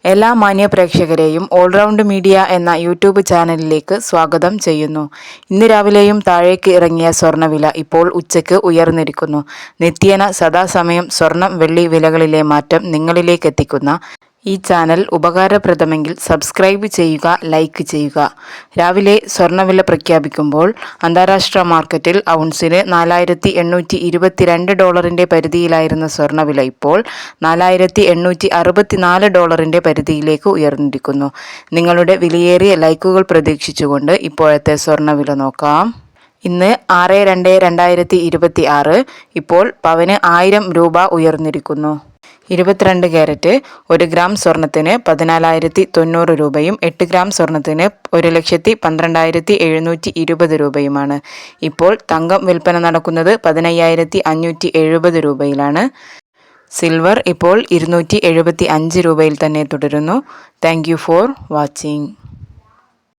എല്ലാ മാന്യ പ്രേക്ഷകരെയും all-round media എന്ന യൂട്യൂബ് ചാനലിലേക്ക് സ്വാഗതം ചെയ്യുന്നു. ഇന്ന് രാവിലെയും താഴേക്ക് ഇറങ്ങിയ സ്വർണ്ണവില ഇപ്പോൾ ഉച്ചയ്ക്ക് ഉയർന്നിരിക്കുന്നു. നിത്യേന സദാസമയം സ്വർണം വെള്ളി വിലകളിലെ മാറ്റം നിങ്ങളിലേക്ക് എത്തിക്കുന്ന ഈ ചാനൽ ഉപകാരപ്രദമെങ്കിൽ സബ്സ്ക്രൈബ് ചെയ്യുക, ലൈക്ക് ചെയ്യുക. രാവിലെ സ്വർണ്ണവില പ്രഖ്യാപിക്കുമ്പോൾ അന്താരാഷ്ട്ര മാർക്കറ്റിൽ ഔൺസിന് $4,822 പരിധിയിലായിരുന്ന സ്വർണ്ണവില ഇപ്പോൾ $4,864 പരിധിയിലേക്ക് ഉയർന്നിരിക്കുന്നു. നിങ്ങളുടെ വിലയേറിയ ലൈക്കുകൾ പ്രതീക്ഷിച്ചുകൊണ്ട് ഇപ്പോഴത്തെ സ്വർണ്ണവില നോക്കാം. ഇന്ന് 6/2/2026 ഇപ്പോൾ പവന് 1000 രൂപ ഉയർന്നിരിക്കുന്നു. 22 ക്യാരറ്റ് 1 ഗ്രാം സ്വർണത്തിന് 14,090 രൂപയും 8 ഗ്രാം സ്വർണത്തിന് 1,12,720 രൂപയുമാണ്. ഇപ്പോൾ തങ്കം വിൽപ്പന നടക്കുന്നത് 15,570 രൂപയിലാണ്. സിൽവർ ഇപ്പോൾ 275 രൂപയിൽ തന്നെ തുടരുന്നു. Thank you for watching.